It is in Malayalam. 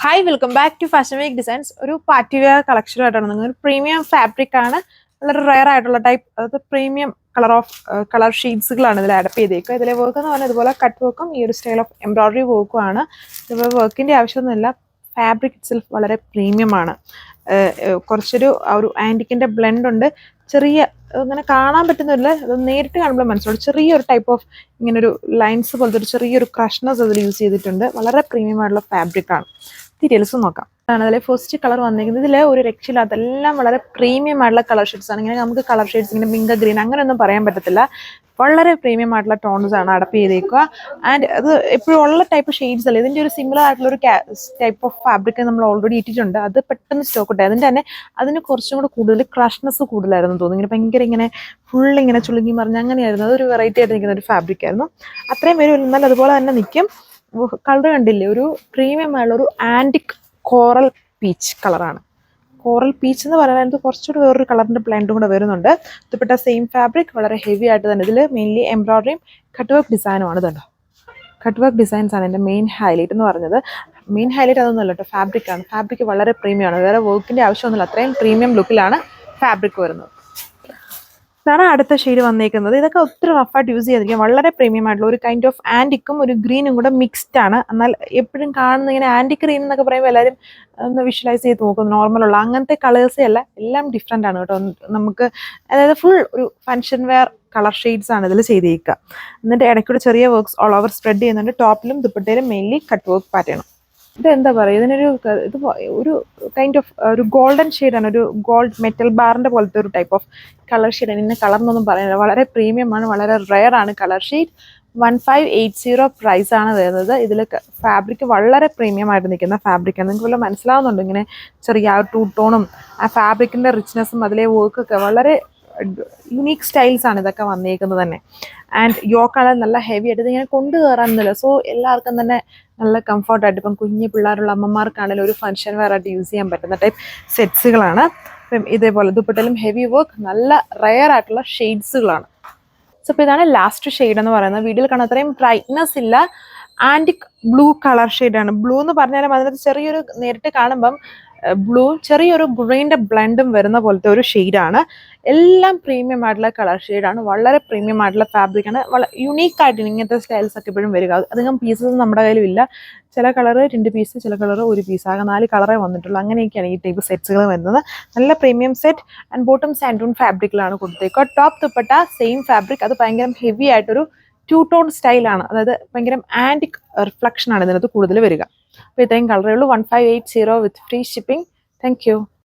Hi welcome back to fashion week designs. ഒരു പാർട്ടി വെയർ കളക്ഷനായിട്ടാണ് നിങ്ങൾ ഒരു പ്രീമിയം ഫാബ്രിക് ആണ്, വളരെ റയർ ആയിട്ടുള്ള ടൈപ്പ്, അതായത് പ്രീമിയം കളർ ഷീറ്റ്സുകളാണ് ഇതിൽ അഡപ്പ് ചെയ്തേക്കുക. ഇതിലെ വർക്ക് എന്ന് പറഞ്ഞാൽ ഇതുപോലെ കട്ട് വർക്കും ഈ ഒരു സ്റ്റൈൽ ഓഫ് എംബ്രോയിഡറി വർക്കും ആണ്. ഇതുപോലെ വർക്കിൻ്റെ ആവശ്യമൊന്നുമില്ല, ഫാബ്രിക് ഇറ്റ്സെൽഫ് വളരെ പ്രീമിയം ആണ്. കുറച്ചൊരു ഒരു ആൻറ്റിക്കിൻ്റെ ബ്ലെൻഡ് ഉണ്ട്, ചെറിയ അങ്ങനെ കാണാൻ പറ്റുന്നില്ല, അത് നേരിട്ട് കാണുമ്പോൾ മനസ്സിലാവും. ചെറിയൊരു ടൈപ്പ് ഓഫ് ഇങ്ങനൊരു ലൈൻസ് പോലത്തെ ഒരു ചെറിയൊരു ക്രഷ്നസ് അതിൽ യൂസ് ചെയ്തിട്ടുണ്ട്. വളരെ പ്രീമിയം ആയിട്ടുള്ള ഫാബ്രിക് ആണ്. ഡീറ്റെയിൽസ് നോക്കാം. അതിൽ ഫസ്റ്റ് കളർ വന്നിരിക്കുന്നത് ഇതിൽ ഒരു രക്ഷയില്ലാത്ത എല്ലാം വളരെ പ്രീമിയം ആയിട്ടുള്ള കളർ ഷെയ്ഡ്സ് ആണ്. ഇങ്ങനെ നമുക്ക് കളർ ഷെയ്ഡ്സ് ഇങ്ങനെ പിങ്ക് ഗ്രീൻ അങ്ങനെയൊന്നും പറയാൻ പറ്റത്തില്ല. വളരെ പ്രീമിയം ആയിട്ടുള്ള ടോൺസ് ആണ് അഡപ്പ് ചെയ്തേക്കുക. ആൻഡ് അത് എപ്പോഴും ഉള്ള ടൈപ്പ് ഷെയ്ഡ്സ് അല്ല, ഇതിൻ്റെ ഒരു സിമിലർ ആയിട്ടുള്ള ഒരു ടൈപ്പ് ഓഫ് ഫാബ്രിക് നമ്മൾ ഓൾറെഡി ഇട്ടിട്ടുണ്ട്. അത് പെട്ടെന്ന് സ്റ്റോക്ക് ഇട്ടേ, അതിൻ്റെ തന്നെ അതിന് കുറച്ചും കൂടെ കൂടുതൽ ക്രഷ്നസ് കൂടുതലായിരുന്നു തോന്നുന്നു. ഇങ്ങനെ ഭയങ്കര ഇങ്ങനെ ഫുൾ ഇങ്ങനെ ചുളുങ്ങി മറിഞ്ഞ് അങ്ങനെയായിരുന്നു. അതൊരു വെറൈറ്റി ആയിട്ട് നിൽക്കുന്ന ഒരു ഫാബ്രിക് ആയിരുന്നു. അത്രയും പേര് എന്നാൽ അതുപോലെ തന്നെ നിൽക്കും. കളർ കണ്ടില്ലേ, ഒരു പ്രീമിയം ആയുള്ള ഒരു ആൻറ്റിക് കോറൽ പീച്ച് കളറാണ്. കോറൽ പീച്ച് എന്ന് പറയുന്നത് കുറച്ചുകൂടി വേറൊരു കളറിൻ്റെ ബ്ലെൻഡും കൂടെ വരുന്നുണ്ട്. ഇതുപ്പെട്ട സെയിം ഫാബ്രിക് വളരെ ഹെവി ആയിട്ട് തന്നെ. ഇതിൽ മെയിൻലി എംബ്രോയിഡറിയും കട്ട് വർക്ക് ഡിസൈനുമാണ്. ഇതുണ്ടോ, കട്ട് വർക്ക് ഡിസൈൻസ് ആണ് എൻ്റെ മെയിൻ ഹൈലൈറ്റ് എന്ന് പറഞ്ഞത്. മെയിൻ ഹൈലൈറ്റ് അതൊന്നുമല്ല കേട്ടോ, ഫാബ്രിക്കാണ്. ഫാബ്രിക് വളരെ പ്രീമിയമാണ്, വേറെ വർക്കിൻ്റെ ആവശ്യമൊന്നുമില്ല. അത്രയും പ്രീമിയം ലുക്കിലാണ് ഫാബ്രിക് വരുന്നത്. ഇതാണ് അടുത്ത ഷെയ്ഡ് വന്നേക്കുന്നത്. ഇതൊക്കെ ഒത്തിരി റഫായിട്ട് യൂസ് ചെയ്തിരിക്കും. വളരെ പ്രീമിയം ആയിട്ടുള്ള ഒരു കൈൻഡ് ഓഫ് ആൻറ്റിക്കും ഒരു ഗ്രീനും കൂടെ മിക്സ്ഡ് ആണ്. എന്നാൽ എപ്പോഴും കാണുന്ന ഇങ്ങനെ ആൻറ്റിക് ഗ്രീൻ എന്നൊക്കെ പറയുമ്പോൾ എല്ലാവരും ഒന്ന് വിഷ്വലൈസ് ചെയ്ത് നോക്കും. നോർമലുള്ള അങ്ങനത്തെ കളേഴ്സേ അല്ല, എല്ലാം ഡിഫറെൻ്റ് ആണ് കേട്ടോ. നമുക്ക് അതായത് ഫുൾ ഒരു ഫങ്ഷൻ വെയർ കളർ ഷെയ്ഡ്സ് ആണ് ഇതിൽ ചെയ്തേക്കുക. എന്നിട്ട് ഇടയ്ക്കൂടെ ചെറിയ വർക്ക്സ് ഓൾ ഓവർ സ്പ്രെഡ് ചെയ്യുന്നുണ്ട്. ടോപ്പിലും ദുപ്പട്ടയിലും മെയിൻലി കട്ട് വർക്ക് പാറ്റേണും. ഇതെന്താ പറയുക, ഇതിനൊരു ഇത് ഒരു കൈൻഡ് ഓഫ് ഒരു ഗോൾഡൻ ഷെയ്ഡാണ്, ഒരു ഗോൾഡ് മെറ്റൽ ബാറിൻ്റെ പോലത്തെ ഒരു ടൈപ്പ് ഓഫ് കളർ ഷെയ്ഡാണ്. ഇന്ന കളർന്നൊന്നും പറയാനില്ല, വളരെ പ്രീമിയം ആണ്, വളരെ റെയർ ആണ് കളർ ഷെയ്ഡ്. 1580 പ്രൈസ് ആണ് വരുന്നത്. ഇതിൽ ഫാബ്രിക് വളരെ പ്രീമിയം ആയിട്ട് നിൽക്കുന്ന ഫാബ്രിക്കാണ്. നിങ്ങൾക്ക് വല്ല മനസ്സിലാവുന്നുണ്ട്, ഇങ്ങനെ ചെറിയ ആ ടൂ ടോണും ആ ഫാബ്രിക്കിൻ്റെ റിച്ച്നെസ്സും അതിലെ വർക്കൊക്കെ വളരെ യുണീക്ക് സ്റ്റൈൽസ് ആണ് ഇതൊക്കെ വന്നേക്കുന്നത് തന്നെ. ആൻഡ് യോക്കാണെങ്കിൽ നല്ല ഹെവി ആയിട്ട് ഇതിങ്ങനെ കൊണ്ടു കയറാനൊന്നുമില്ല. സോ എല്ലാവർക്കും തന്നെ നല്ല കംഫർട്ടായിട്ട്, ഇപ്പം കുഞ്ഞു പിള്ളേരുള്ള അമ്മമാർക്കാണെങ്കിലും ഒരു ഫങ്ഷൻ വെയർ ആയിട്ട് യൂസ് ചെയ്യാൻ പറ്റുന്ന ടൈപ്പ് സെറ്റ്സുകളാണ്. ഇപ്പം ഇതേപോലെ ദുപ്പട്ടയിലും ഹെവി വർക്ക്, നല്ല റെയർ ആയിട്ടുള്ള ഷെയ്ഡ്സുകളാണ്. സോ ഇപ്പോൾ ഇതാണ് ലാസ്റ്റ് ഷെയ്ഡ് എന്ന് പറയുന്നത്. വീഡിയോയിൽ കാണാൻ അത്രയും ബ്രൈറ്റ്നസ് ഇല്ല, ആൻറ്റിക് ബ്ലൂ കളർ ഷെയ്ഡാണ്. ബ്ലൂ എന്ന് പറഞ്ഞാലും അതിനകത്ത് ചെറിയൊരു നേരിട്ട് കാണുമ്പം ബ്ലൂ ചെറിയൊരു ഗ്രീൻ്റെ ബ്ലെൻഡും വരുന്ന പോലത്തെ ഒരു ഷെയ്ഡാണ്. എല്ലാം പ്രീമിയം ആയിട്ടുള്ള കളർ ഷെയ്ഡാണ്, വളരെ പ്രീമിയം ആയിട്ടുള്ള ഫാബ്രിക്കാണ്. വളരെ യുണീക്കായിട്ട് ഇങ്ങനത്തെ സ്റ്റൈൽസ് ഒക്കെ എപ്പോഴും വരിക. അധികം പീസസ് നമ്മുടെ കയ്യിലും ഇല്ല. ചില കളറ് 2 പീസ്, ചില കളറ് 1 പീസ്, ആകെ 4 കളറേ വന്നിട്ടുള്ളൂ. അങ്ങനെയൊക്കെയാണ് ഈ ടൈപ്പ് സെറ്റ്സുകൾ വരുന്നത്. നല്ല പ്രീമിയം സെറ്റ് ആൻഡ് ബോട്ടം സാൻഡൂൺ ഫാബ്രിക്കിലാണ് കൊടുത്തേക്കുക. ടോപ്പ് ദുപ്പട്ട സെയിം ഫാബ്രിക്, അത് ഭയങ്കര ഹെവി ആയിട്ടൊരു 2 ടോൺ സ്റ്റൈലാണ്. അതായത് ഭയങ്കര ആൻറ്റിക് റിഫ്ലക്ഷൻ ആണ് ഇതിനകത്ത് കൂടുതൽ വരിക. അപ്പോൾ ഇത്രയും കളറേ ഉള്ളൂ. 1580 വിത്ത് ഫ്രീ ഷിപ്പിംഗ്. Thank you.